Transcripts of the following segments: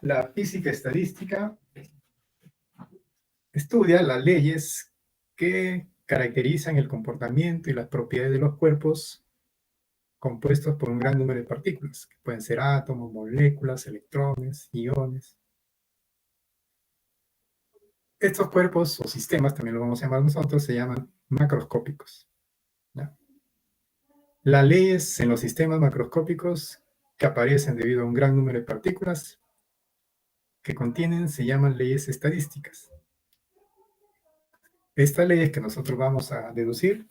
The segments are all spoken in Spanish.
La física estadística estudia las leyes que caracterizan el comportamiento y las propiedades de los cuerpos compuestos por un gran número de partículas, que pueden ser átomos, moléculas, electrones, iones. Estos cuerpos o sistemas, también lo vamos a llamar nosotros, se llaman macroscópicos, ¿ya? Las leyes en los sistemas macroscópicos que aparecen debido a un gran número de partículas que contienen se llaman leyes estadísticas. Estas leyes que nosotros vamos a deducir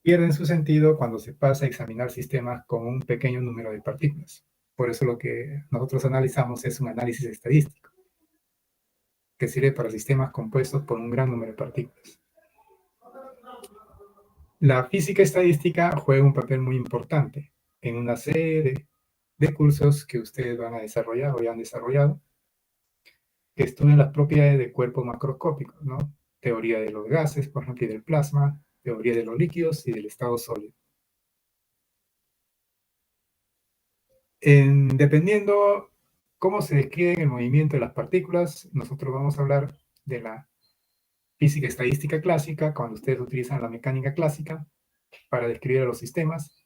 pierden su sentido cuando se pasa a examinar sistemas con un pequeño número de partículas. Por eso lo que nosotros analizamos es un análisis estadístico, que sirve para sistemas compuestos por un gran número de partículas. La física estadística juega un papel muy importante en una serie de cursos que ustedes van a desarrollar o ya han desarrollado, que estudian las propiedades de cuerpos macroscópicos, ¿no? Teoría de los gases, por ejemplo, y del plasma, teoría de los líquidos y del estado sólido. Dependiendo cómo se describe el movimiento de las partículas, nosotros vamos a hablar de la física estadística clásica, cuando ustedes utilizan la mecánica clásica para describir a los sistemas,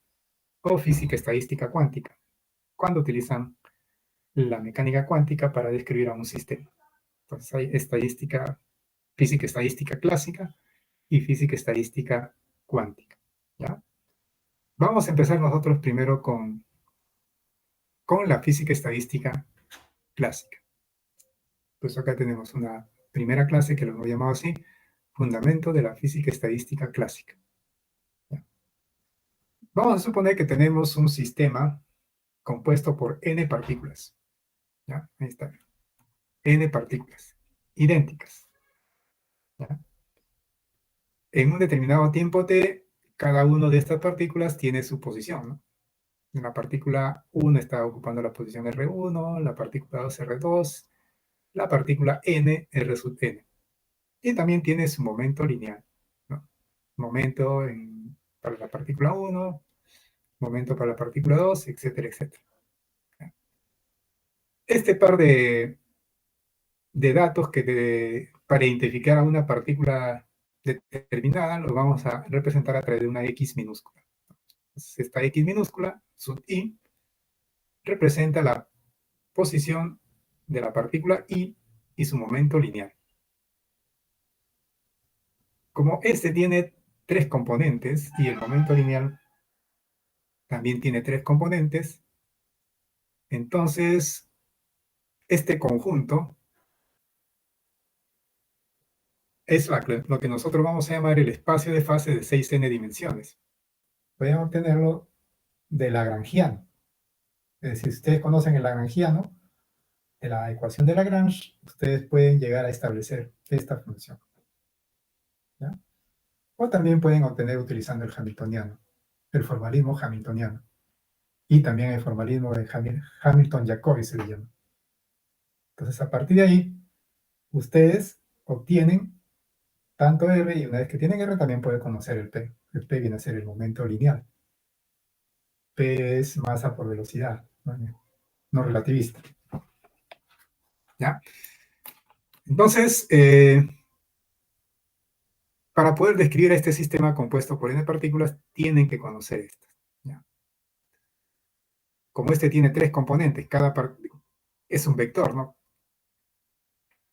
o física estadística cuántica, cuando utilizan la mecánica cuántica para describir a un sistema. Entonces hay física estadística clásica y física estadística cuántica, ¿ya? Vamos a empezar nosotros primero con la física estadística clásica. Pues acá tenemos una primera clase que lo hemos llamado así, Fundamento de la Física Estadística Clásica. ¿Ya? Vamos a suponer que tenemos un sistema compuesto por n partículas. ¿Ya? Ahí está. N partículas idénticas. ¿Ya? En un determinado tiempo t, cada una de estas partículas tiene su posición, ¿no? La partícula 1 está ocupando la posición R1, la partícula 2 R2, la partícula n R sub n. Y también tiene su momento lineal, ¿no? Momento para la partícula 1, momento para la partícula 2, etcétera, etcétera. Este par de datos para identificar a una partícula determinada lo vamos a representar a través de una X minúscula. Entonces, esta X minúscula, sub I, representa la posición de la partícula I y su momento lineal. Como este tiene 3 componentes y el momento lineal también tiene 3 componentes, entonces este conjunto es lo que nosotros vamos a llamar el espacio de fase de 6n dimensiones. Podemos obtenerlo de Lagrangiano. Es decir, si ustedes conocen el Lagrangiano, de la ecuación de Lagrange, ustedes pueden llegar a establecer esta función, ¿ya? O también pueden obtener utilizando el hamiltoniano, el formalismo hamiltoniano. Y también el formalismo de Hamilton-Jacobi se le llama. Entonces, a partir de ahí, ustedes obtienen tanto R, y una vez que tienen R, también pueden conocer el P. El P viene a ser el momento lineal. P es masa por velocidad, no relativista. ¿Ya? Entonces, para poder describir a este sistema compuesto por n partículas, tienen que conocer esto. ¿Ya? Como este tiene 3 componentes, es un vector, ¿no?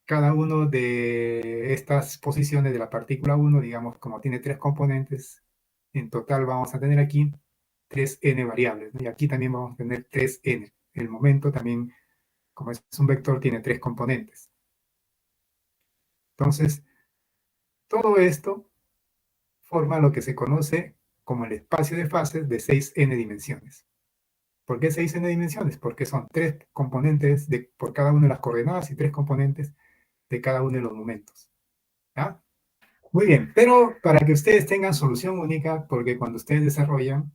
Cada uno de estas posiciones de la partícula 1, digamos, como tiene 3 componentes, en total vamos a tener aquí 3n variables, ¿no? Y aquí también vamos a tener 3n. El momento también, como es un vector, tiene 3 componentes. Entonces, todo esto forma lo que se conoce como el espacio de fases de 6n dimensiones. ¿Por qué 6n dimensiones? Porque son 3 componentes por cada una de las coordenadas y 3 componentes de cada uno de los momentos. ¿Ya? Muy bien, pero para que ustedes tengan solución única, porque cuando ustedes desarrollan,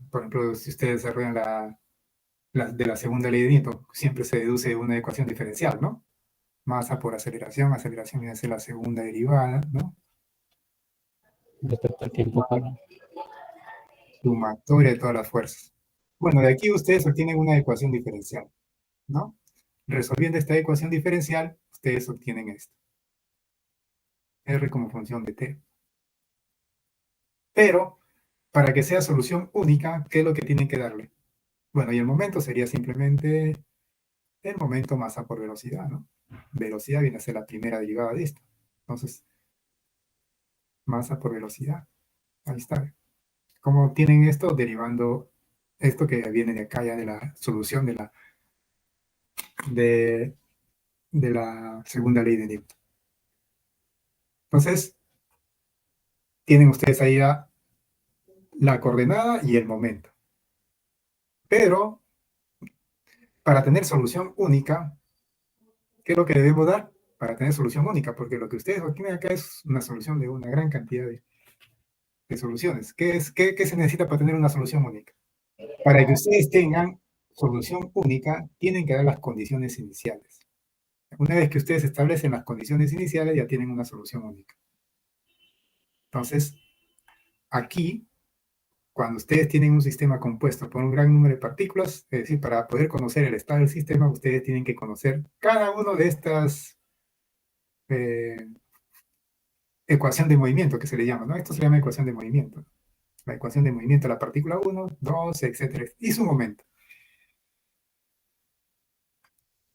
por ejemplo, si ustedes desarrollan de la segunda ley de Newton, siempre se deduce una ecuación diferencial, ¿no? Masa por aceleración viene a ser la segunda derivada, ¿no? Respecto al tiempo, Pablo. Sumatoria de todas las fuerzas. Bueno, de aquí ustedes obtienen una ecuación diferencial, ¿no? Resolviendo esta ecuación diferencial, ustedes obtienen esto. R como función de t. Pero, para que sea solución única, ¿qué es lo que tienen que darle? Bueno, y el momento sería simplemente el momento masa por velocidad, ¿no? Velocidad viene a ser la primera derivada de esto. Entonces, masa por velocidad. Ahí está. ¿Cómo tienen esto? Derivando esto que viene de acá ya de la solución de, de la segunda ley de Newton. Entonces, tienen ustedes ahí ya la coordenada y el momento. Pero, para tener solución única, ¿qué es lo que debemos dar? Para tener solución única, porque lo que ustedes obtienen acá es una solución de una gran cantidad de soluciones. ¿Qué se necesita para tener una solución única? Para que ustedes tengan solución única, tienen que dar las condiciones iniciales. Una vez que ustedes establecen las condiciones iniciales, ya tienen una solución única. Entonces, aquí, cuando ustedes tienen un sistema compuesto por un gran número de partículas, es decir, para poder conocer el estado del sistema, ustedes tienen que conocer cada uno de estas eh, ecuación de movimiento que se le llama, ¿no? Esto se llama ecuación de movimiento. La ecuación de movimiento de la partícula 1, 2, etcétera, y su momento.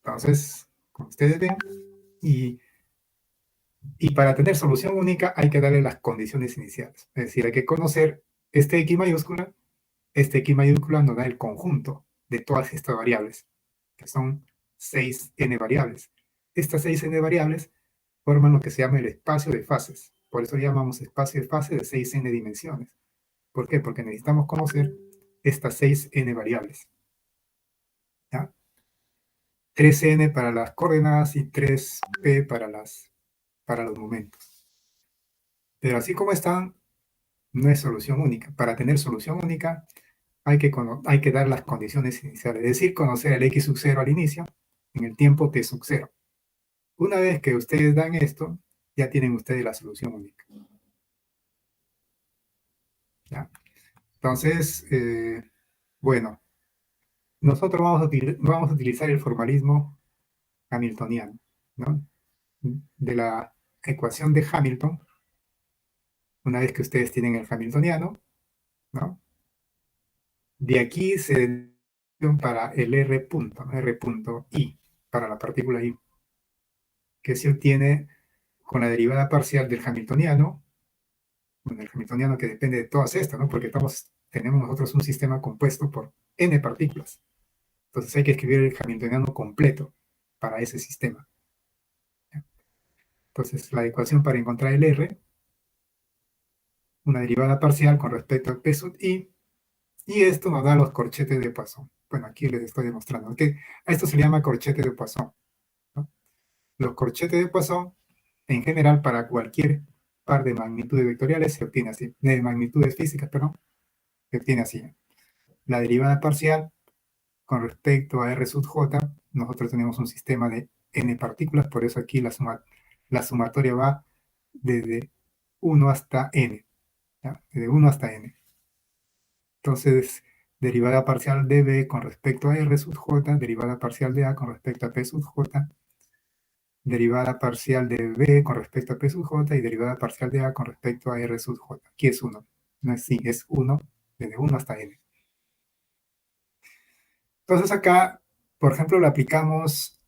Entonces, como ustedes ven, y, y para tener solución única hay que darle las condiciones iniciales. Es decir, hay que conocer este X mayúscula nos da el conjunto de todas estas variables, que son 6n variables. Estas 6n variables forman lo que se llama el espacio de fases. Por eso llamamos espacio de fase de 6n dimensiones. ¿Por qué? Porque necesitamos conocer estas 6n variables. ¿Ya? 3n para las coordenadas y 3p para los momentos. Pero así como están, no es solución única. Para tener solución única, hay que dar las condiciones iniciales, es decir, conocer el x sub 0 al inicio, en el tiempo t sub 0. Una vez que ustedes dan esto, ya tienen ustedes la solución única. ¿Ya? Entonces, bueno, nosotros vamos a utilizar el formalismo hamiltoniano, ¿no? De la ecuación de Hamilton, una vez que ustedes tienen el hamiltoniano, ¿no? De aquí se para el R punto, ¿no? R punto I, para la partícula I, que se obtiene con la derivada parcial del hamiltoniano, bueno, el hamiltoniano que depende de todas estas, ¿no? Porque tenemos nosotros un sistema compuesto por n partículas. Entonces hay que escribir el hamiltoniano completo para ese sistema. Entonces la ecuación para encontrar el R, una derivada parcial con respecto a P sub I, y esto nos da los corchetes de Poisson. Bueno, aquí les estoy demostrando que a esto se le llama corchete de Poisson, ¿no? Los corchetes de Poisson, en general, para cualquier par de magnitudes vectoriales se obtiene así, de magnitudes físicas, perdón, se obtiene así. La derivada parcial con respecto a R sub j, nosotros tenemos un sistema de n partículas, por eso aquí la sumatoria va desde 1 hasta n, ¿ya? Desde 1 hasta n. Entonces, derivada parcial de b con respecto a R sub j, derivada parcial de a con respecto a P sub j, derivada parcial de b con respecto a P sub j y derivada parcial de a con respecto a R sub j. Aquí es 1. No es sí, es 1, desde 1 hasta n. Entonces acá, por ejemplo, lo aplicamos,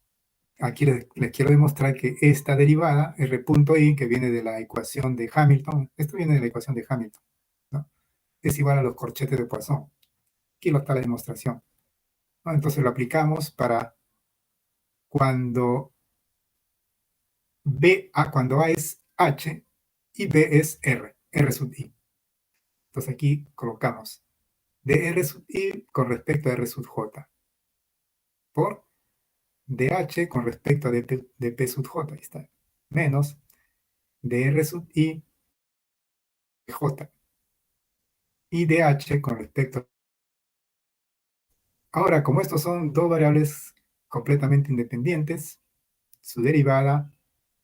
aquí les quiero demostrar que esta derivada, R.I, que viene de la ecuación de Hamilton, esto viene de la ecuación de Hamilton, ¿no? Es igual a los corchetes de Poisson. Aquí está la demostración, ¿no? Entonces lo aplicamos para cuando cuando A es H y B es R sub I. Entonces aquí colocamos dr sub I con respecto a R sub J por dH con respecto a dp sub J, ahí está, menos dr sub I J y dH con respecto. Ahora, como estos son dos variables completamente independientes, su derivada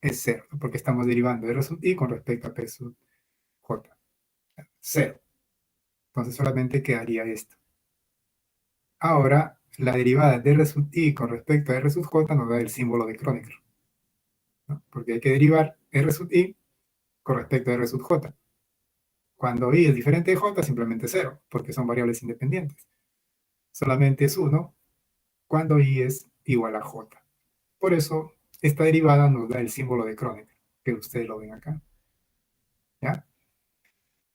es cero, porque estamos derivando R sub I con respecto a P sub J. Cero. Entonces solamente quedaría esto. Ahora, la derivada de R sub I con respecto a R sub J nos da el símbolo de Kronecker, ¿no? Porque hay que derivar R sub I con respecto a R sub J. Cuando I es diferente de J, simplemente 0, porque son variables independientes. Solamente es 1 cuando I es igual a J. Por eso, esta derivada nos da el símbolo de Kronecker, que ustedes lo ven acá. ¿Ya?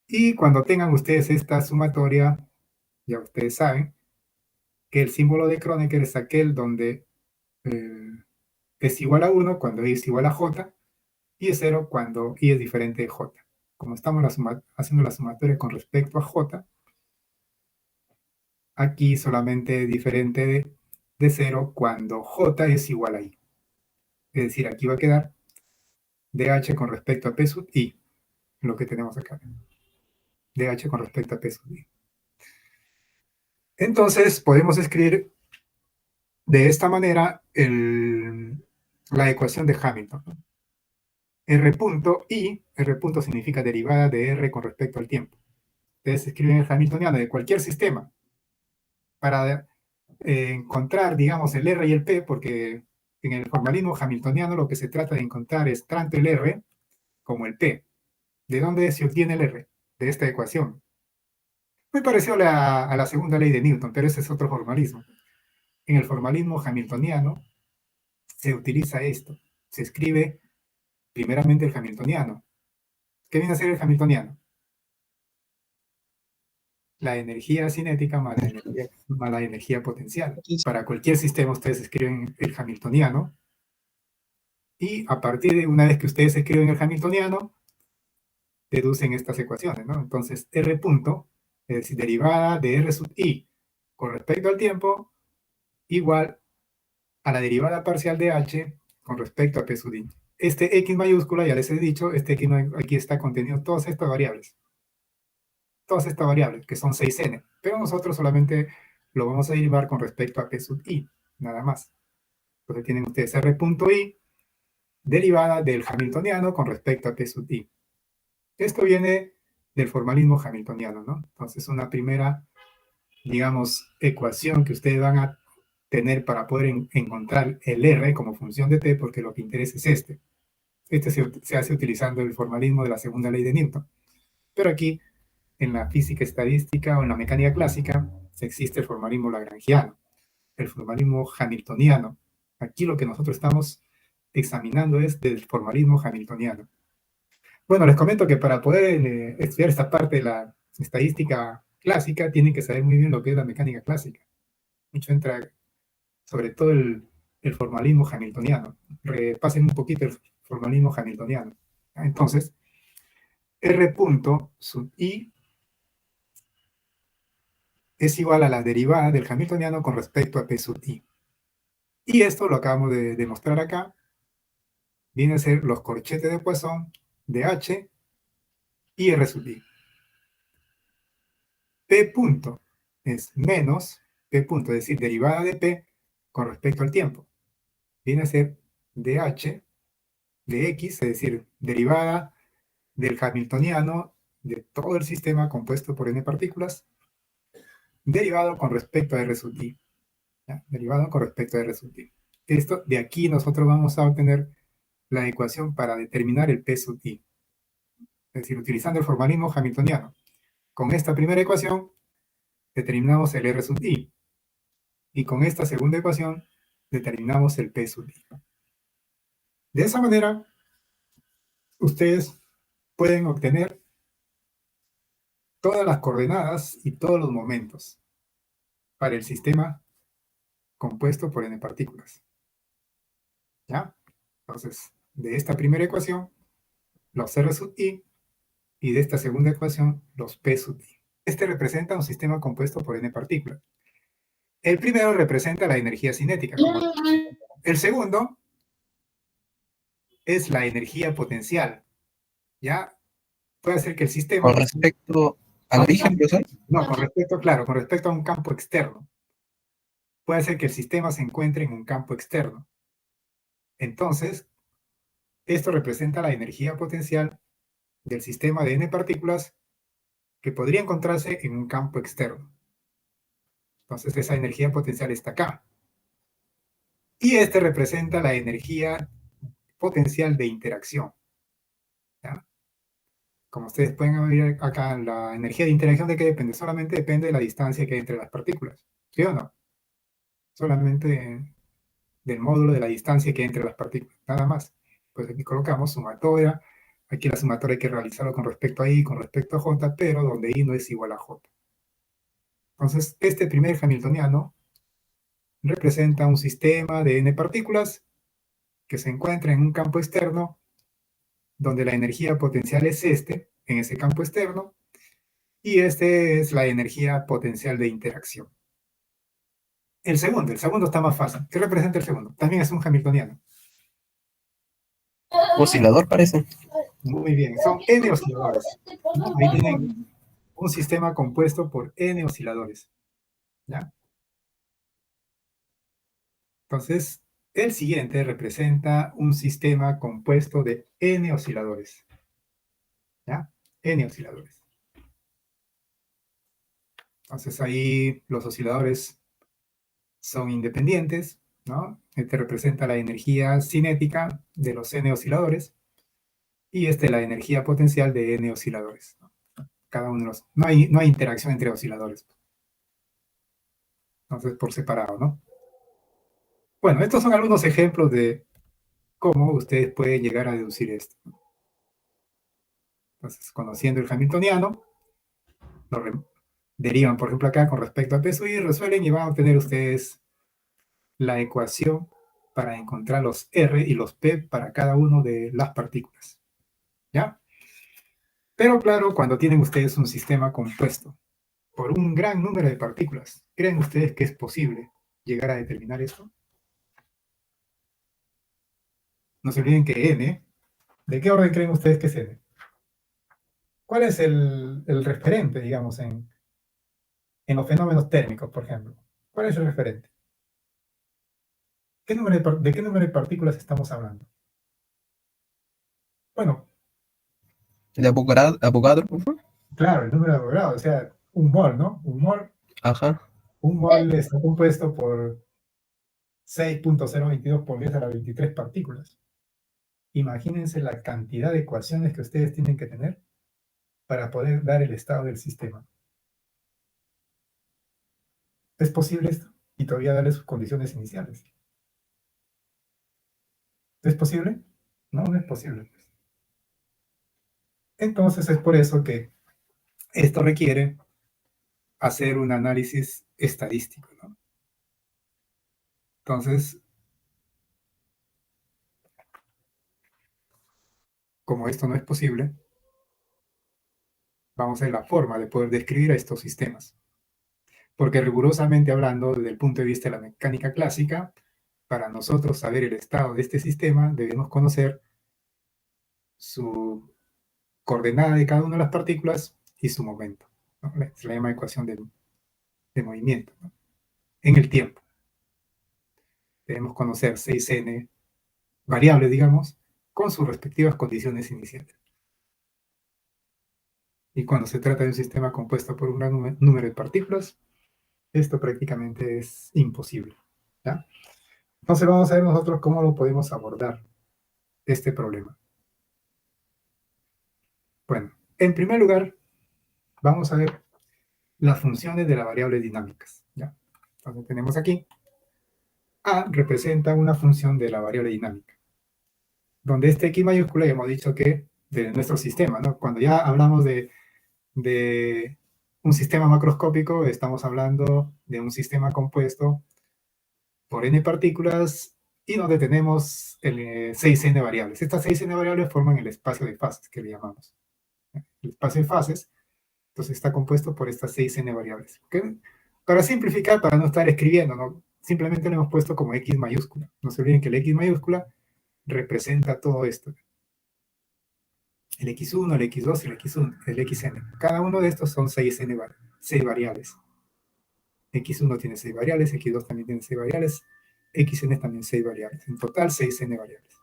Y cuando tengan ustedes esta sumatoria, ya ustedes saben que el símbolo de Kronecker es aquel donde es igual a 1 cuando I es igual a J, y es 0 cuando I es diferente de J. Como estamos haciendo la sumatoria con respecto a J, aquí solamente es diferente de 0 cuando J es igual a I. Es decir, aquí va a quedar dH con respecto a P sub I, lo que tenemos acá. dH con respecto a P sub I. Entonces, podemos escribir de esta manera la ecuación de Hamilton, ¿no? R punto I, R punto significa derivada de R con respecto al tiempo. Ustedes escriben el hamiltoniano de cualquier sistema para encontrar, digamos, el R y el P, porque en el formalismo hamiltoniano lo que se trata de encontrar es tanto el R como el P. ¿De dónde se obtiene el R? De esta ecuación. Muy parecido a la segunda ley de Newton, pero ese es otro formalismo. En el formalismo hamiltoniano se utiliza esto. Se escribe primeramente el hamiltoniano. ¿Qué viene a ser el hamiltoniano? La energía cinética más la energía potencial. Para cualquier sistema ustedes escriben el hamiltoniano y a partir de una vez que ustedes escriben el hamiltoniano, deducen estas ecuaciones, ¿no? Entonces, R punto, es decir, derivada de R sub I con respecto al tiempo, igual a la derivada parcial de H con respecto a P sub I. Este X mayúscula, ya les he dicho, este X aquí está contenido todas estas variables, que son 6n, pero nosotros solamente lo vamos a derivar con respecto a P sub I, nada más. Entonces tienen ustedes R punto I, derivada del hamiltoniano con respecto a P sub I. Esto viene del formalismo hamiltoniano, ¿no? Entonces una primera, digamos, ecuación que ustedes van a tener para poder encontrar el R como función de T, porque lo que interesa es este. Este se hace utilizando el formalismo de la segunda ley de Newton. Pero aquí, en la física estadística o en la mecánica clásica, existe el formalismo lagrangiano, el formalismo hamiltoniano. Aquí lo que nosotros estamos examinando es del formalismo hamiltoniano. Bueno, les comento que para poder estudiar esta parte de la estadística clásica, tienen que saber muy bien lo que es la mecánica clásica. Mucho entra sobre todo el formalismo hamiltoniano. Repasen un poquito el formalismo hamiltoniano. Entonces, R punto sub I es igual a la derivada del hamiltoniano con respecto a P sub I. Y esto lo acabamos de demostrar acá. Viene a ser los corchetes de Poisson de H y R sub I. P punto es menos P punto, es decir, derivada de P con respecto al tiempo. Viene a ser dH de X, es decir, derivada del hamiltoniano de todo el sistema compuesto por n partículas, derivado con respecto a R sub I. ¿Ya? Derivado con respecto a R sub I. Esto, de aquí nosotros vamos a obtener la ecuación para determinar el P sub I. Es decir, utilizando el formalismo hamiltoniano. Con esta primera ecuación determinamos el R sub I. Y con esta segunda ecuación determinamos el P sub I. De esa manera, ustedes pueden obtener todas las coordenadas y todos los momentos para el sistema compuesto por n partículas. ¿Ya? Entonces, de esta primera ecuación, los R sub I, y de esta segunda ecuación, los P sub I. Este representa un sistema compuesto por n partículas. El primero representa la energía cinética. El segundo es la energía potencial. ¿Ya? Puede ser que el sistema... Con respecto al origen, profesor. No, con respecto, claro, con respecto a un campo externo. Puede ser que el sistema se encuentre en un campo externo. Entonces, esto representa la energía potencial del sistema de n partículas que podría encontrarse en un campo externo. Entonces esa energía potencial está acá. Y este representa la energía potencial de interacción. ¿Ya? Como ustedes pueden ver acá, la energía de interacción, ¿de qué depende? Solamente depende de la distancia que hay entre las partículas. ¿Sí o no? Solamente del módulo de la distancia que hay entre las partículas. Nada más. Pues aquí colocamos sumatoria. Aquí la sumatoria hay que realizarlo con respecto a I, con respecto a J, pero donde I no es igual a J. Entonces, este primer hamiltoniano representa un sistema de n partículas que se encuentra en un campo externo donde la energía potencial es en ese campo externo, y este es la energía potencial de interacción. El segundo está más fácil. ¿Qué representa el segundo? También es un hamiltoniano. Oscilador parece. Muy bien, son n osciladores. Ahí tienen un sistema compuesto por n osciladores. ¿Ya? Entonces, el siguiente representa un sistema compuesto de n osciladores. ¿Ya? N osciladores. Entonces ahí los osciladores son independientes, ¿no? Este representa la energía cinética de los n osciladores y la energía potencial de n osciladores, ¿no? Cada uno de los... No hay interacción entre osciladores. Entonces, por separado, ¿no? Bueno, estos son algunos ejemplos de cómo ustedes pueden llegar a deducir esto. Entonces, conociendo el hamiltoniano, lo derivan, por ejemplo, acá con respecto a peso y resuelven y van a obtener ustedes la ecuación para encontrar los R y los P para cada uno de las partículas. ¿Ya? Pero claro, cuando tienen ustedes un sistema compuesto por un gran número de partículas, ¿creen ustedes que es posible llegar a determinar esto? No se olviden que N, ¿de qué orden creen ustedes que es N? ¿Cuál es el referente, digamos, en los fenómenos térmicos, por ejemplo? ¿Cuál es el referente? ¿De qué número de partículas estamos hablando? Bueno, De Avogadro, por favor. claro, el número de Avogadro, o sea, un mol, ¿no? Ajá. Un mol está compuesto por 6.022 por 10 a la 23 partículas. Imagínense la cantidad de ecuaciones que ustedes tienen que tener para poder dar el estado del sistema. ¿Es posible esto? Y todavía darle sus condiciones iniciales. ¿Es posible? No, no es posible. Entonces es por eso que esto requiere hacer un análisis estadístico, ¿no? Entonces, como esto no es posible, vamos a ver la forma de poder describir a estos sistemas. Porque rigurosamente hablando, desde el punto de vista de la mecánica clásica, para nosotros saber el estado de este sistema, debemos conocer su coordenada de cada una de las partículas y su momento, ¿no? Se la llama ecuación de movimiento, ¿no? En el tiempo. Debemos conocer 6n variables, digamos, con sus respectivas condiciones iniciales. Y cuando se trata de un sistema compuesto por un gran número de partículas, esto prácticamente es imposible, ¿ya? Entonces vamos a ver nosotros cómo lo podemos abordar, este problema. Bueno, en primer lugar, vamos a ver las funciones de las variables dinámicas, ¿ya? Entonces tenemos aquí, A representa una función de la variable dinámica, donde este X mayúscula ya hemos dicho que de nuestro sistema, ¿no? Cuando ya hablamos de un sistema macroscópico, estamos hablando de un sistema compuesto por n partículas y donde tenemos 6n variables. Estas 6n variables forman el espacio de fases, que le llamamos. El espacio de fases, entonces está compuesto por estas 6n variables. ¿Okay? Para simplificar, para no estar escribiendo, ¿no? Simplemente lo hemos puesto como X mayúscula. No se olviden que el X mayúscula representa todo esto. El X1, el X2, el Xn. Cada uno de estos son 6 variables. X1 tiene 6 variables, X2 también tiene 6 variables, Xn también 6 variables. En total, 6n variables.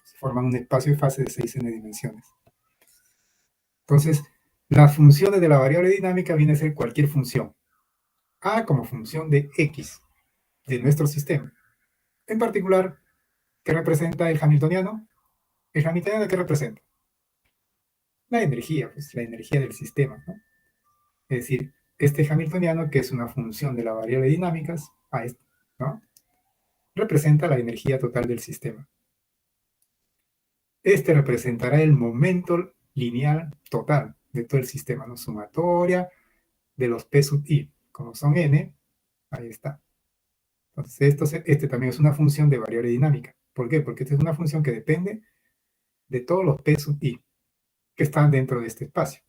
Se forman un espacio de fase de 6n dimensiones. Entonces, las funciones de la variable dinámica viene a ser cualquier función. A como función de X de nuestro sistema. En particular, ¿qué representa el hamiltoniano? ¿El hamiltoniano qué representa? La energía, pues la energía del sistema, ¿no? Es decir, este hamiltoniano, que es una función de la variable dinámicas, a esto, ¿no? Representa la energía total del sistema. Este representará el momento lineal total de todo el sistema, ¿no? Sumatoria de los P sub i, como son n, ahí está. Entonces, este también es una función de variable dinámica. ¿Por qué? Porque esta es una función que depende de todos los P sub i que están dentro de este espacio,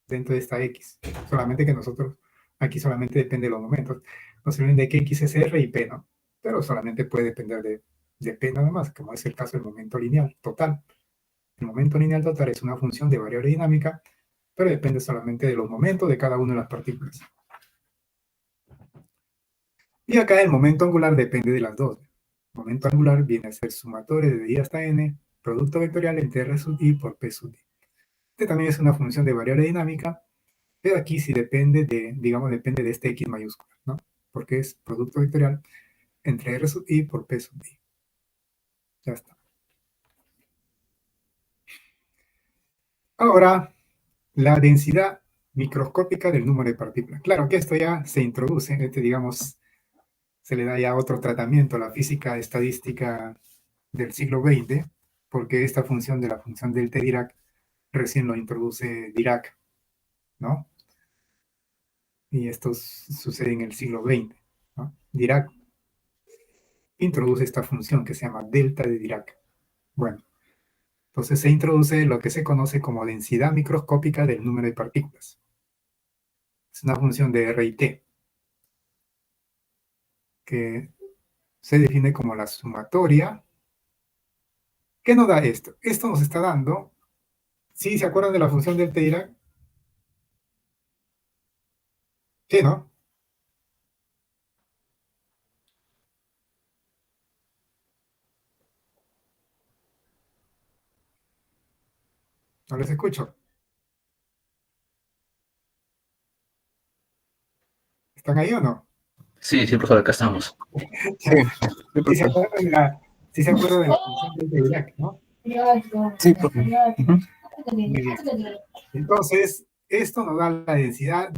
dentro de esta X. Solamente que nosotros, aquí solamente depende de los momentos. Nos olviden de que X es R y P, ¿no? Pero solamente puede depender de P nada más, como es el caso del momento lineal total. El momento lineal total es una función de variable dinámica, pero depende solamente de los momentos de cada una de las partículas. Y acá el momento angular depende de las dos. El momento angular viene a ser sumatorio de i hasta n, producto vectorial entre r sub i por p sub i. Este también es una función de variable dinámica, pero aquí sí depende de, digamos, depende de este x mayúscula, ¿no? Porque es producto vectorial entre r sub i por p sub i. Ya está. Ahora, la densidad microscópica del número de partículas. Claro que esto ya se introduce, digamos, se le da ya otro tratamiento a la física estadística del siglo XX, porque esta función de la función del T Dirac recién lo introduce Dirac, ¿no? Y esto sucede en el siglo XX, ¿no? Dirac introduce esta función que se llama delta de Dirac. Bueno, entonces se introduce lo que se conoce como densidad microscópica del número de partículas. Es una función de R y T, que se define como la sumatoria. ¿Qué nos da esto? Esto nos está dando, ¿sí se acuerdan de la función del T Dirac? Sí, ¿no? No les escucho. ¿Están ahí o no? Sí, sí, profesor, acá estamos. Sí, sí, ¿Sí se profe. acuerdan de la, sí se acuerdan de la función del T Dirac, ¿no? Sí, profe. Ujú. Muy bien. Entonces, esto nos da la densidad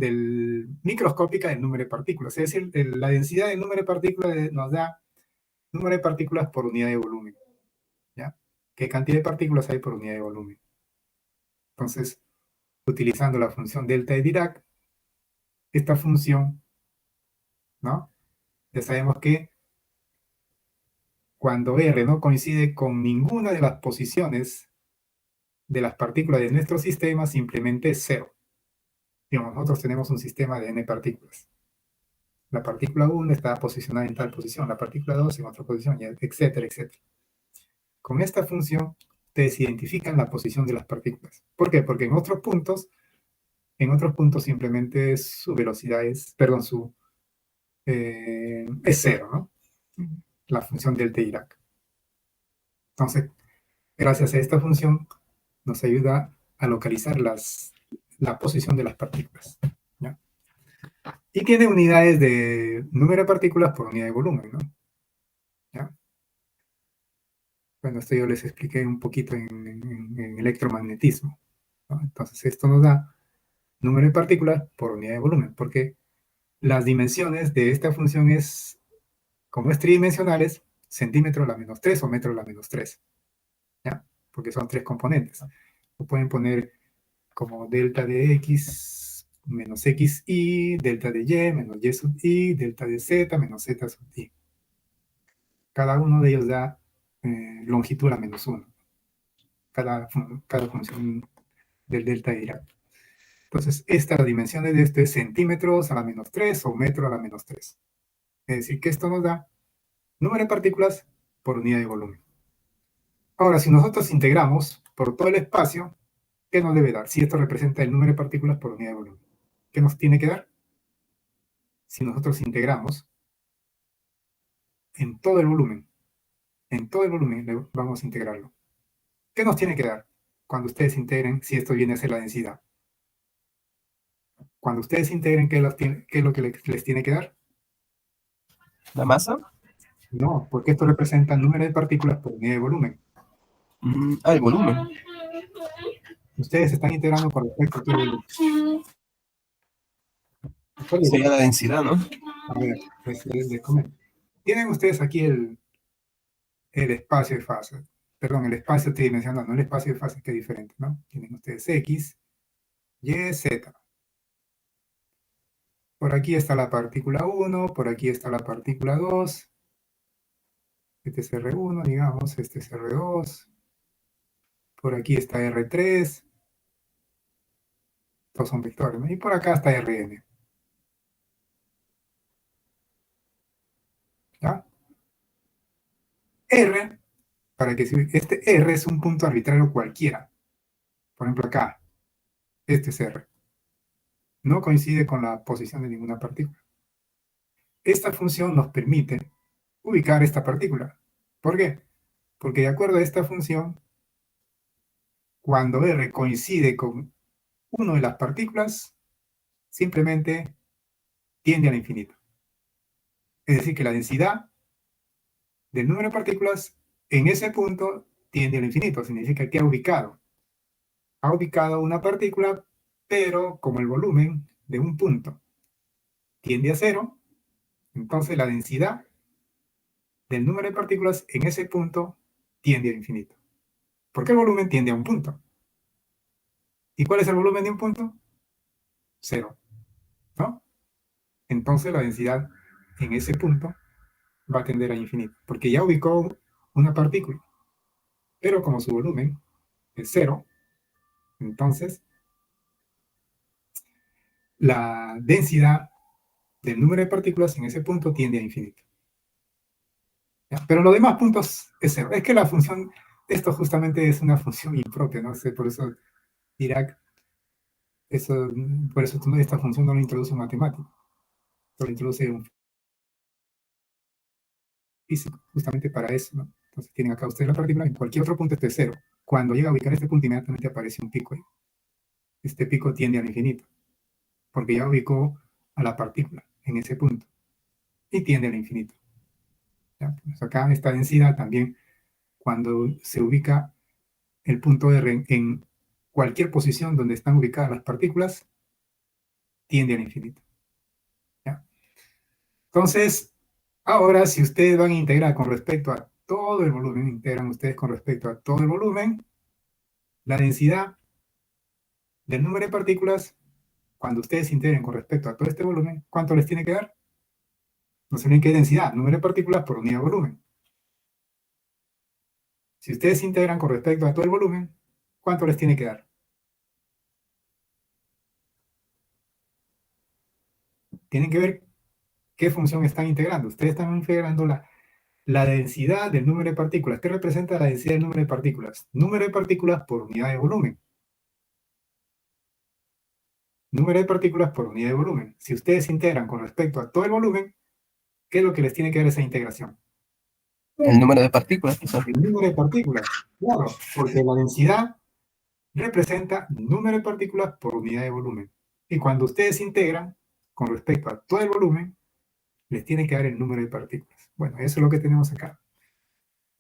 microscópica del número de partículas. Es decir, la densidad del número de partículas nos da número de partículas por unidad de volumen. ¿Ya? ¿Qué cantidad de partículas hay por unidad de volumen? Entonces, utilizando la función delta de Dirac, esta función, ¿no? Ya sabemos que cuando R no coincide con ninguna de las posiciones de las partículas de nuestro sistema, simplemente es cero. Digamos, nosotros tenemos un sistema de n partículas. La partícula 1 está posicionada en tal posición, la partícula 2 en otra posición, etcétera, etcétera. Con esta función, ustedes identifican la posición de las partículas. ¿Por qué? Porque en otros puntos simplemente su velocidad es, perdón, es cero, ¿no? La función del T Dirac. Entonces, gracias a esta función, nos ayuda a localizar la posición de las partículas. ¿Ya? Y tiene unidades de número de partículas por unidad de volumen, ¿no? ¿Ya? Bueno, esto yo les expliqué un poquito en electromagnetismo, ¿no? Entonces, esto nos da número de partículas por unidad de volumen, porque las dimensiones de esta función es, como es tridimensional, es centímetro a la menos 3 o metro a la menos 3, ¿ya? Porque son tres componentes. Lo pueden poner como delta de x menos xy, delta de y menos y sub i, delta de z menos z sub i. Cada uno de ellos da longitud a la menos 1. Cada función del delta de Dirac. Entonces, estas dimensiones de este es centímetros a la menos 3 o metro a la menos 3. Es decir, que esto nos da número de partículas por unidad de volumen. Ahora, si nosotros integramos por todo el espacio, ¿qué nos debe dar? Si esto representa el número de partículas por unidad de volumen. ¿Qué nos tiene que dar? Si nosotros integramos en todo el volumen, vamos a integrarlo. ¿Qué nos tiene que dar cuando ustedes integren si esto viene a ser la densidad? Cuando ustedes integren, ¿qué es lo que les tiene que dar? ¿La masa? No, porque esto representa el número de partículas por unidad de volumen. El volumen. Ustedes están integrando con respecto a todo el volumen. ¿Cuál es? Sería la densidad, ¿no? A ver, les comento. Tienen ustedes aquí el espacio de fase. Perdón, el espacio tridimensional, no el espacio de fase, que es diferente, ¿no? Tienen ustedes X, Y, Z. Por aquí está la partícula 1, por aquí está la partícula 2. Este es R1, digamos, este es R2. Por aquí está R3. Estos son vectores, ¿no? Y por acá está Rn. ¿Ya? R, para que este R es un punto arbitrario cualquiera. Por ejemplo, acá, este es R. No coincide con la posición de ninguna partícula. Esta función nos permite ubicar esta partícula. ¿Por qué? Porque de acuerdo a esta función, cuando R coincide con una de las partículas, simplemente tiende al infinito. Es decir, que la densidad del número de partículas en ese punto tiende al infinito. Significa que ha ubicado una partícula, pero como el volumen de un punto tiende a cero, entonces la densidad del número de partículas en ese punto tiende al infinito. Porque el volumen tiende a un punto. ¿Y cuál es el volumen de un punto? Cero, ¿no? Entonces la densidad en ese punto va a tender a infinito, porque ya ubicó una partícula. Pero como su volumen es cero, entonces la densidad del número de partículas en ese punto tiende a infinito. ¿Ya? Pero los demás puntos es cero. Es que la función, esto justamente es una función impropia, ¿no? Por eso Dirac, por eso esta función no la introduce un matemático, lo introduce un físico, justamente para eso, ¿no? Entonces tienen acá ustedes la partícula, en cualquier otro punto este es cero. Cuando llega a ubicar este punto, inmediatamente aparece un pico ahí. Este pico tiende al infinito, porque ya ubicó a la partícula en ese punto, y tiende al infinito. ¿Ya? Pues acá esta densidad también, cuando se ubica el punto R en cualquier posición donde están ubicadas las partículas, tiende al infinito. ¿Ya? Entonces, ahora si ustedes van a integrar con respecto a todo el volumen, integran ustedes con respecto a todo el volumen, la densidad del número de partículas, cuando ustedes integren con respecto a todo este volumen, ¿cuánto les tiene que dar? No se olviden que es densidad, número de partículas por unidad de volumen. Si ustedes integran con respecto a todo el volumen, ¿cuánto les tiene que dar? Tienen que ver qué función están integrando. Ustedes están integrando la densidad del número de partículas. ¿Qué representa la densidad del número de partículas? Número de partículas por unidad de volumen. Número de partículas por unidad de volumen. Si ustedes integran con respecto a todo el volumen, ¿qué es lo que les tiene que dar esa integración? El número de partículas, quizás. El número de partículas. Claro, porque la densidad representa número de partículas por unidad de volumen. Y cuando ustedes integran con respecto a todo el volumen, les tiene que dar el número de partículas. Bueno, eso es lo que tenemos acá.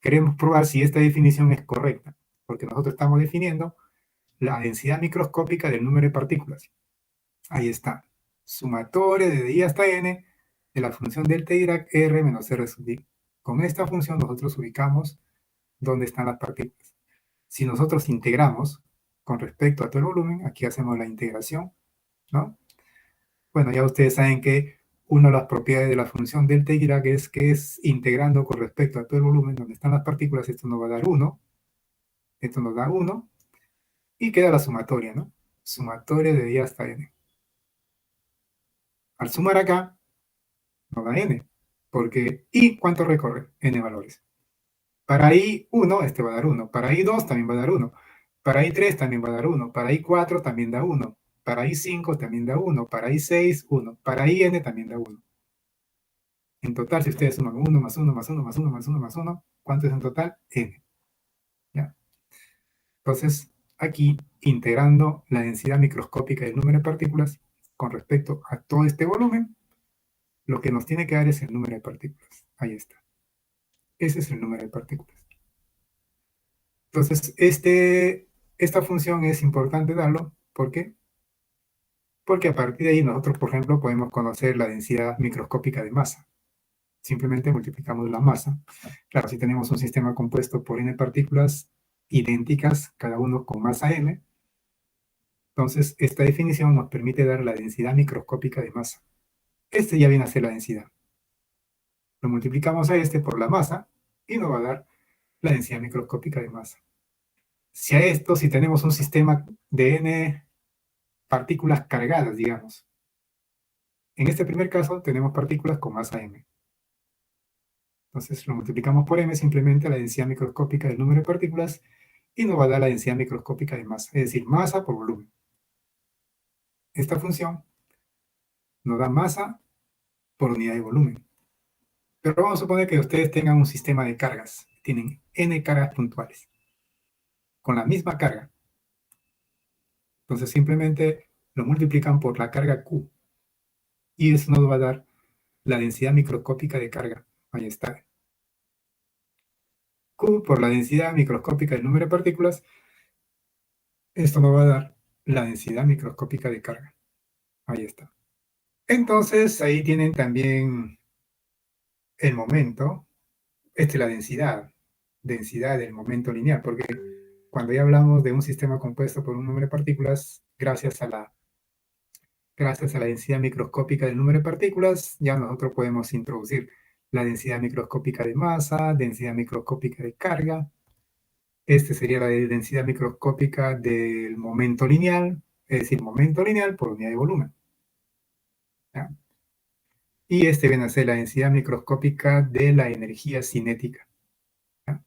Queremos probar si esta definición es correcta, porque nosotros estamos definiendo la densidad microscópica del número de partículas. Ahí está. Sumatoria de I hasta n de la función delta Dirac R menos R sub I. Con esta función nosotros ubicamos dónde están las partículas. Si nosotros integramos con respecto a todo el volumen, aquí hacemos la integración, ¿no? Bueno, ya ustedes saben que una de las propiedades de la función delta Dirac es que es integrando con respecto a todo el volumen donde están las partículas, esto nos va a dar 1, esto nos da 1, y queda la sumatoria, ¿no? Sumatoria de I hasta n. Al sumar acá, nos da n, porque I, ¿cuánto recorre? N valores. Para I1, este va a dar 1. Para I2 también va a dar 1. Para I3 también va a dar 1. Para I4 también da 1. Para I5 también da 1. Para I6, 1. Para IN también da 1. En total, si ustedes suman 1 más 1 más 1 más 1 más 1 más 1, ¿cuánto es en total? N. ¿Ya? Entonces, aquí, integrando la densidad microscópica del número de partículas con respecto a todo este volumen, lo que nos tiene que dar es el número de partículas. Ahí está. Ese es el número de partículas. Entonces, esta función es importante darlo. ¿Por qué? Porque a partir de ahí nosotros, por ejemplo, podemos conocer la densidad microscópica de masa. Simplemente multiplicamos la masa. Claro, si tenemos un sistema compuesto por n partículas idénticas, cada uno con masa m, entonces esta definición nos permite dar la densidad microscópica de masa. Este ya viene a ser la densidad. Lo multiplicamos a este por la masa y nos va a dar la densidad microscópica de masa. Si a esto, si tenemos un sistema de n partículas cargadas, digamos, en este primer caso tenemos partículas con masa m. Entonces lo multiplicamos por m, simplemente la densidad microscópica del número de partículas, y nos va a dar la densidad microscópica de masa, es decir, masa por volumen. Esta función nos da masa por unidad de volumen. Pero vamos a suponer que ustedes tengan un sistema de cargas. Tienen n cargas puntuales, con la misma carga. Entonces simplemente lo multiplican por la carga Q. Y eso nos va a dar la densidad microscópica de carga. Ahí está. Q por la densidad microscópica del número de partículas. Esto nos va a dar la densidad microscópica de carga. Ahí está. Entonces, ahí tienen también el momento. Esta es la densidad del momento lineal, porque cuando ya hablamos de un sistema compuesto por un número de partículas, gracias a la densidad microscópica del número de partículas, ya nosotros podemos introducir la densidad microscópica de masa, densidad microscópica de carga. Este sería la densidad microscópica del momento lineal, es decir, momento lineal por unidad de volumen. ¿Ya? Y este viene a ser la densidad microscópica de la energía cinética. ¿Ya?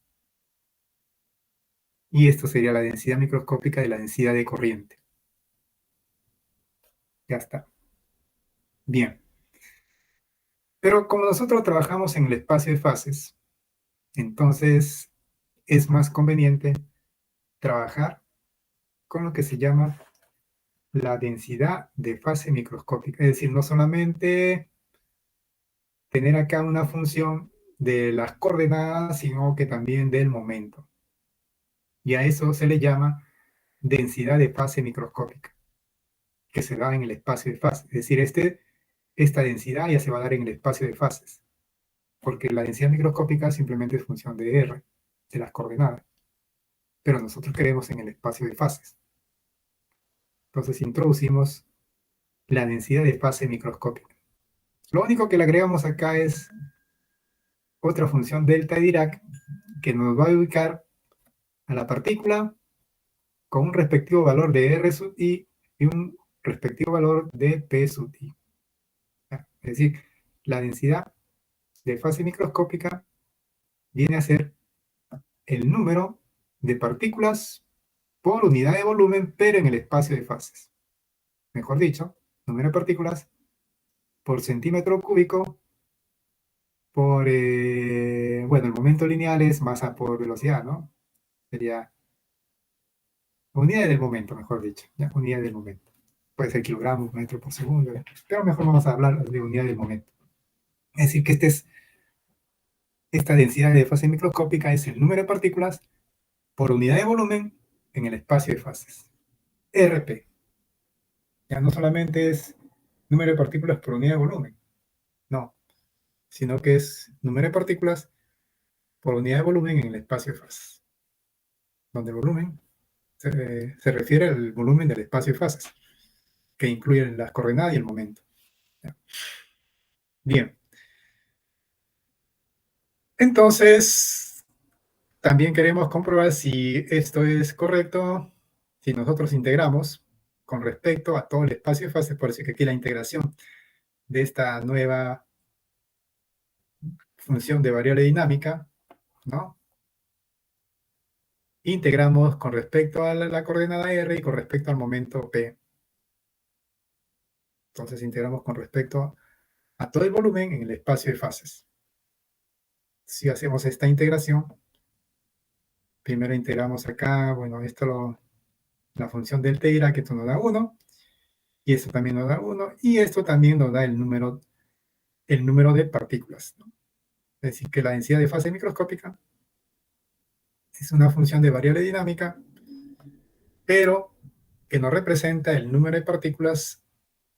Y esto sería la densidad microscópica de la densidad de corriente. Ya está. Bien. Pero como nosotros trabajamos en el espacio de fases, entonces es más conveniente trabajar con lo que se llama la densidad de fase microscópica. Es decir, no solamente tener acá una función de las coordenadas, sino que también del momento. Y a eso se le llama densidad de fase microscópica, que se da en el espacio de fases. Es decir, esta densidad ya se va a dar en el espacio de fases, porque la densidad microscópica simplemente es función de R, de las coordenadas. Pero nosotros queremos en el espacio de fases. Entonces introducimos la densidad de fase microscópica. Lo único que le agregamos acá es otra función delta de Dirac que nos va a ubicar a la partícula con un respectivo valor de R sub i y un respectivo valor de P sub i. Es decir, la densidad de fase microscópica viene a ser el número de partículas por unidad de volumen, pero en el espacio de fases. Mejor dicho, número de partículas por centímetro cúbico por, bueno, el momento lineal es masa por velocidad, ¿no? Sería unidad del momento, mejor dicho, ¿ya? Unidad del momento. Puede ser kilogramos, metro por segundo, pero mejor vamos a hablar de unidad del momento. Es decir, que esta densidad de fase microscópica es el número de partículas por unidad de volumen en el espacio de fases. RP. Ya no solamente es número de partículas por unidad de volumen, no, sino que es número de partículas por unidad de volumen en el espacio de fases, donde el volumen se refiere al volumen del espacio de fases, que incluyen las coordenadas y el momento. ¿Ya? Bien. Entonces, también queremos comprobar si esto es correcto, si nosotros integramos con respecto a todo el espacio de fases, por eso que aquí la integración de esta nueva función de variable dinámica, ¿no? Integramos con respecto a la coordenada R y con respecto al momento P. Entonces integramos con respecto a todo el volumen en el espacio de fases. Si hacemos esta integración, primero integramos acá, bueno, la función del Dirac, que esto nos da 1, y esto también nos da 1, y esto también nos da el número de partículas, ¿no? Es decir, que la densidad de fase microscópica es una función de variable dinámica, pero que nos representa el número de partículas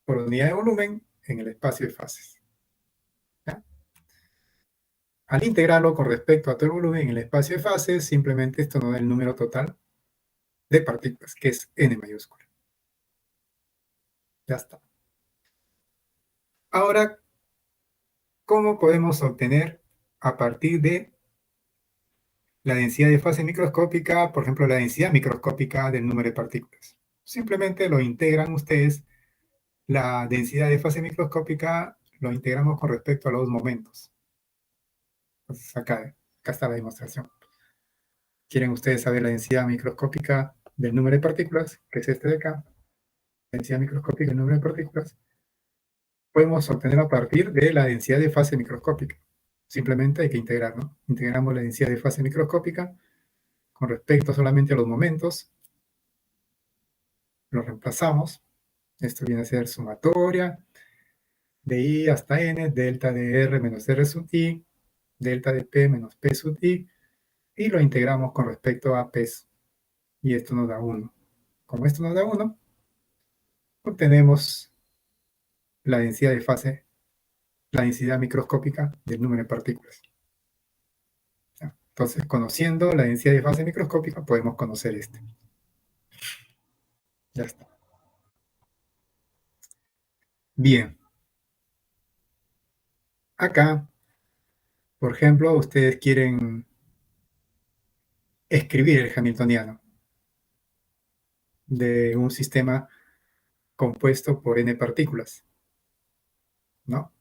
por unidad de volumen en el espacio de fases. ¿Ya? Al integrarlo con respecto a todo el volumen en el espacio de fases, simplemente esto nos da el número total de partículas, que es n mayúscula. Ya está. Ahora, ¿cómo podemos obtener a partir de la densidad de fase microscópica, por ejemplo, la densidad microscópica del número de partículas? Simplemente lo integran ustedes, la densidad de fase microscópica lo integramos con respecto a los momentos. Entonces acá está la demostración. ¿Quieren ustedes saber la densidad microscópica del número de partículas? Que es este de acá. Densidad microscópica del número de partículas. Podemos obtener a partir de la densidad de fase microscópica. Simplemente hay que integrar, ¿no? Integramos la densidad de fase microscópica con respecto solamente a los momentos. Lo reemplazamos. Esto viene a ser sumatoria de i hasta n, delta de r menos r sub i, delta de p menos p sub i, y lo integramos con respecto a p, y esto nos da 1. Como esto nos da 1, obtenemos la densidad de fase, la densidad microscópica del número de partículas. Entonces, conociendo la densidad de fase microscópica, podemos conocer este. Ya está. Bien. Acá, por ejemplo, ustedes quieren escribir el hamiltoniano de un sistema compuesto por n partículas, ¿no?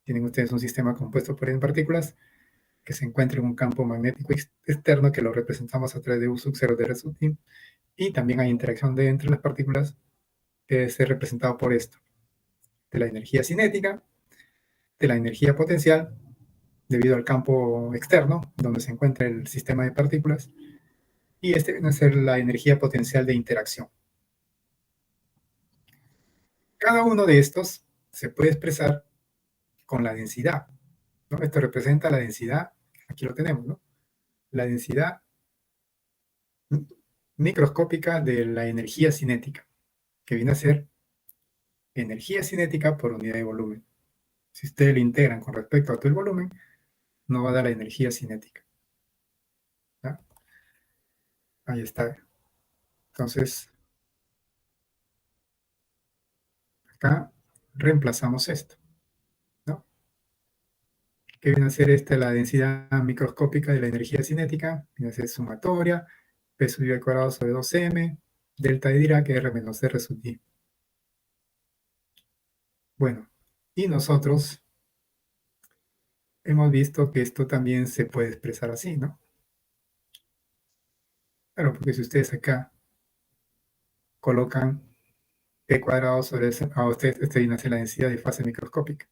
Tienen ustedes un sistema compuesto por n partículas que se encuentra en un campo magnético externo que lo representamos a través de U sub 0 de R sub i, y también hay interacción entre las partículas que es representado por esto, de la energía cinética, de la energía potencial, debido al campo externo donde se encuentra el sistema de partículas, y este viene a ser la energía potencial de interacción. Cada uno de estos se puede expresar con la densidad, ¿no? Esto representa la densidad, aquí lo tenemos, ¿no? La densidad microscópica de la energía cinética, que viene a ser energía cinética por unidad de volumen. Si ustedes lo integran con respecto a todo el volumen, nos va a dar la energía cinética. ¿Ya? Ahí está. Entonces, acá reemplazamos esto, ¿no? Que viene a ser esta la densidad microscópica de la energía cinética, viene a ser sumatoria, P sub i al cuadrado sobre 2m, delta de Dirac, R menos R sub i. Bueno, y nosotros hemos visto que esto también se puede expresar así, ¿no? Claro, porque si ustedes acá colocan P cuadrado sobre ese, a ustedes, este viene a ser la densidad de fase microscópica.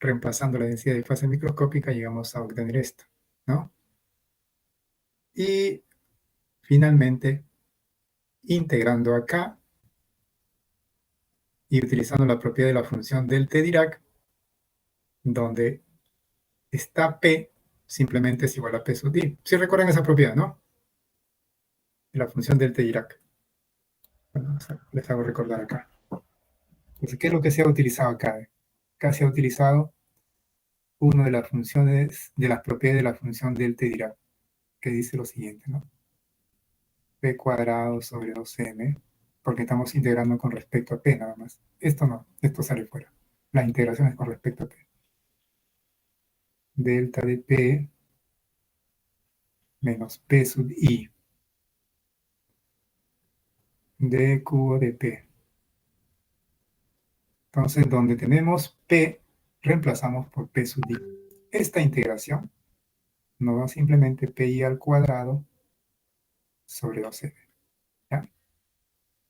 Reemplazando la densidad de fase microscópica llegamos a obtener esto, ¿no? Y finalmente, integrando acá y utilizando la propiedad de la función del T Dirac, donde está P simplemente es igual a P sub i. Si recuerdan esa propiedad, ¿no? La función del T Dirac. Bueno, les hago recordar acá. Entonces, ¿qué es lo que se ha utilizado acá? Acá se ha utilizado una de las funciones, de las propiedades de la función del T Dirac, que dice lo siguiente, ¿no? P cuadrado sobre 2m, porque estamos integrando con respecto a P nada más. Esto no, esto sale fuera. La integración es con respecto a P. Delta de P menos P sub i de cubo de P. Entonces, donde tenemos P, reemplazamos por P sub i. Esta integración nos da simplemente pi al cuadrado sobre 2m. ¿Ya?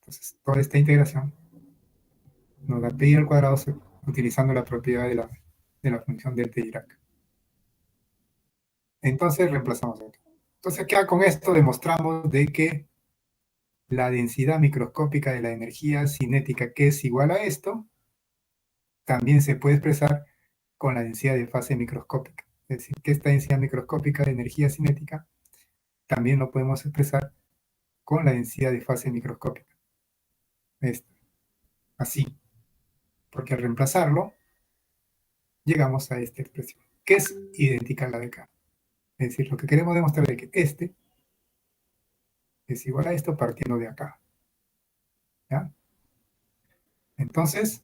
Entonces, toda esta integración nos da pi al cuadrado utilizando la propiedad de la función del T Dirac. Entonces, reemplazamos esto. Entonces, acá con esto demostramos de que la densidad microscópica de la energía cinética, que es igual a esto, también se puede expresar con la densidad de fase microscópica. Es decir, que esta densidad microscópica de energía cinética también lo podemos expresar con la densidad de fase microscópica. Así, porque al reemplazarlo, llegamos a esta expresión, que es idéntica a la de acá. Es decir, lo que queremos demostrar es que este es igual a esto partiendo de acá. ¿Ya? Entonces,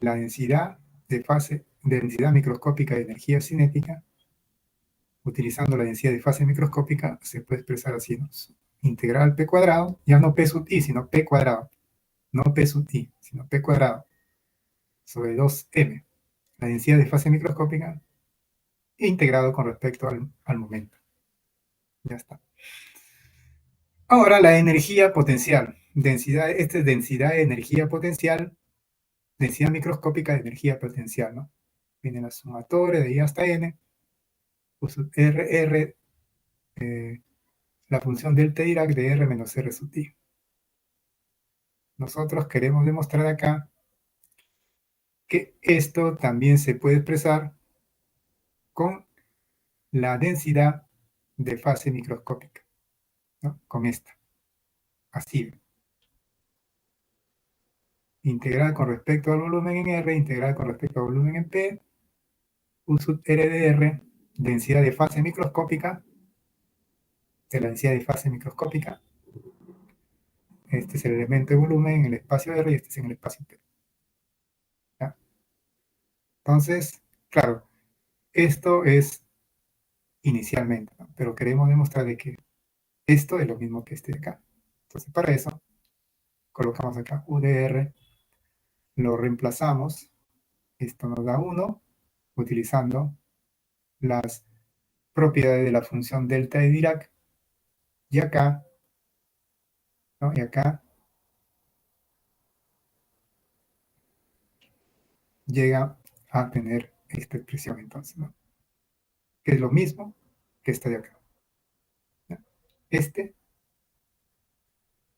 la densidad densidad microscópica de energía cinética, utilizando la densidad de fase microscópica, se puede expresar así, ¿no? Integral p cuadrado, ya no p sub i, sino p cuadrado. No p sub i, sino p cuadrado sobre 2m. La densidad de fase microscópica integrado con respecto al momento. Ya está. Ahora la energía potencial. Esta es densidad de energía potencial, densidad microscópica de energía potencial, ¿no? Viene la sumatoria de I hasta N, pues R, la función delta Dirac de R menos R sub I. Nosotros queremos demostrar acá que esto también se puede expresar con la densidad de fase microscópica, ¿no? Con esta, así. Integral con respecto al volumen en R, integral con respecto al volumen en P, U sub R de R, densidad de fase microscópica, de la densidad de fase microscópica. Este es el elemento de volumen en el espacio R y este es en el espacio P. ¿Ya? Entonces, claro, esto es inicialmente, ¿no? Pero queremos demostrar de que esto es lo mismo que este de acá. Entonces, para eso, colocamos acá U de R, lo reemplazamos, esto nos da 1, utilizando las propiedades de la función delta de Dirac, y acá, ¿no? Y acá llega a tener esta expresión entonces, ¿no? Que es lo mismo que esta de acá. ¿Ya? Este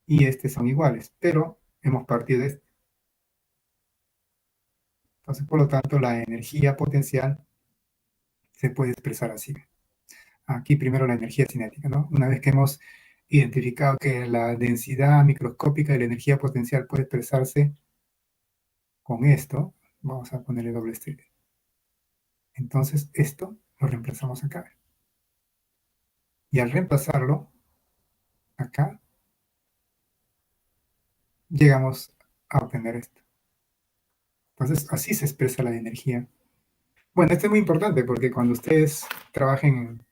y este son iguales, pero hemos partido de este. Entonces, por lo tanto, la energía potencial se puede expresar así. Aquí primero la energía cinética, ¿no? Una vez que hemos identificado que la densidad microscópica de la energía potencial puede expresarse con esto, vamos a ponerle doble estrella. Entonces, esto lo reemplazamos acá. Y al reemplazarlo, acá, llegamos a obtener esto. Entonces, así se expresa la energía. Bueno, esto es muy importante porque cuando ustedes trabajen,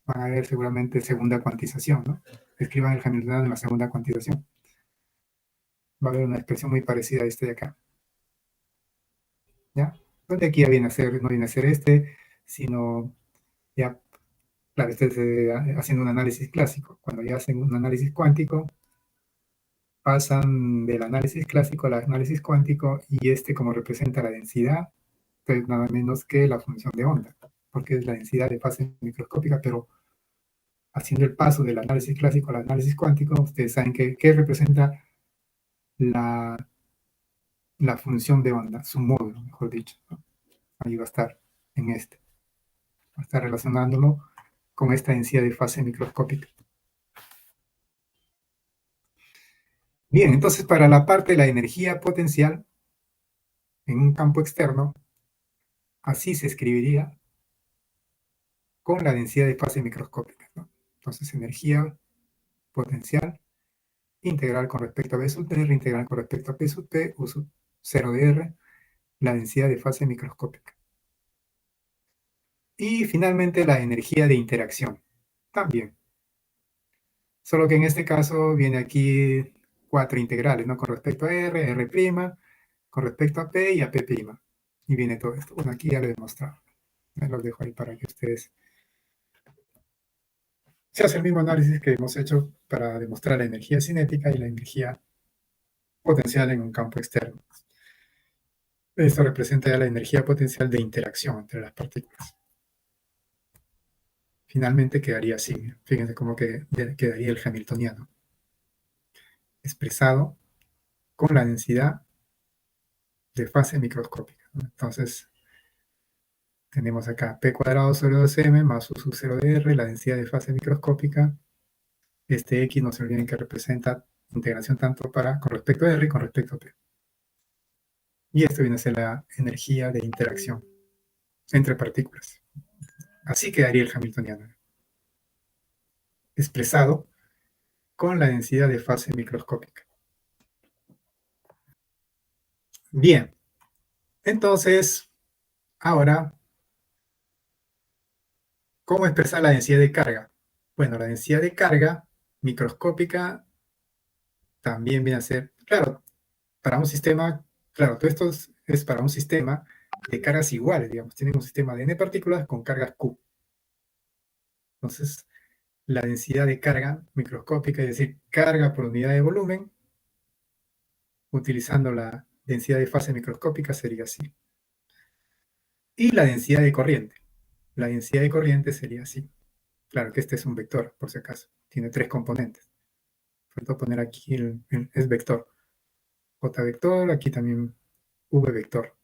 van a ver seguramente segunda cuantización, ¿no? Escriban el Hamiltoniano en la segunda cuantización. Va a haber una expresión muy parecida a este de acá. ¿Ya? Donde aquí ya viene a ser, no viene a ser este, sino ya, claro, este es haciendo un análisis clásico. Cuando ya hacen un análisis cuántico, pasan del análisis clásico al análisis cuántico y este como representa la densidad, pues nada menos que la función de onda, porque es la densidad de fase microscópica, pero haciendo el paso del análisis clásico al análisis cuántico, ustedes saben que representa la, la función de onda, su módulo, mejor dicho, ¿no? Ahí va a estar en este, va a estar relacionándolo con esta densidad de fase microscópica. Bien, entonces para la parte de la energía potencial en un campo externo, así se escribiría con la densidad de fase microscópica, ¿no? Entonces energía potencial integral con respecto a B sub R, integral con respecto a P sub P, U sub 0 de R, la densidad de fase microscópica. Y finalmente la energía de interacción, también. Solo que en este caso viene aquí 4 integrales, ¿no? Con respecto a R, R', con respecto a P y a P'. Y viene todo esto. Bueno, aquí ya lo he demostrado. Me los dejo ahí para que ustedes se hace el mismo análisis que hemos hecho para demostrar la energía cinética y la energía potencial en un campo externo. Esto representa ya la energía potencial de interacción entre las partículas. Finalmente quedaría así. Fíjense cómo quedaría el hamiltoniano. expresado con la densidad de fase microscópica, ¿no? Entonces, tenemos acá P cuadrado sobre 2M más U sub 0 de R, la densidad de fase microscópica. Este X no se olviden que representa integración tanto con respecto a R y con respecto a P. Y esto viene a ser la energía de interacción entre partículas. Así quedaría el hamiltoniano, expresado con la densidad de fase microscópica. Bien, entonces, ahora, ¿cómo expresar la densidad de carga? Bueno, la densidad de carga microscópica también viene a ser, claro, para un sistema, claro, todo esto es para un sistema de cargas iguales, digamos, tienen un sistema de n partículas con cargas Q. Entonces, la densidad de carga microscópica, es decir, carga por unidad de volumen, utilizando la densidad de fase microscópica sería así. Y la densidad de corriente. La densidad de corriente sería así. Claro que este es un vector, por si acaso. Tiene 3 componentes. Faltó poner aquí es vector. J vector, aquí también V vector.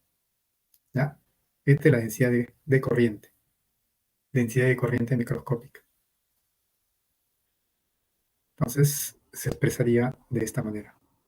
¿Ya? Esta es la densidad de corriente. Densidad de corriente microscópica. Entonces, se expresaría de esta manera.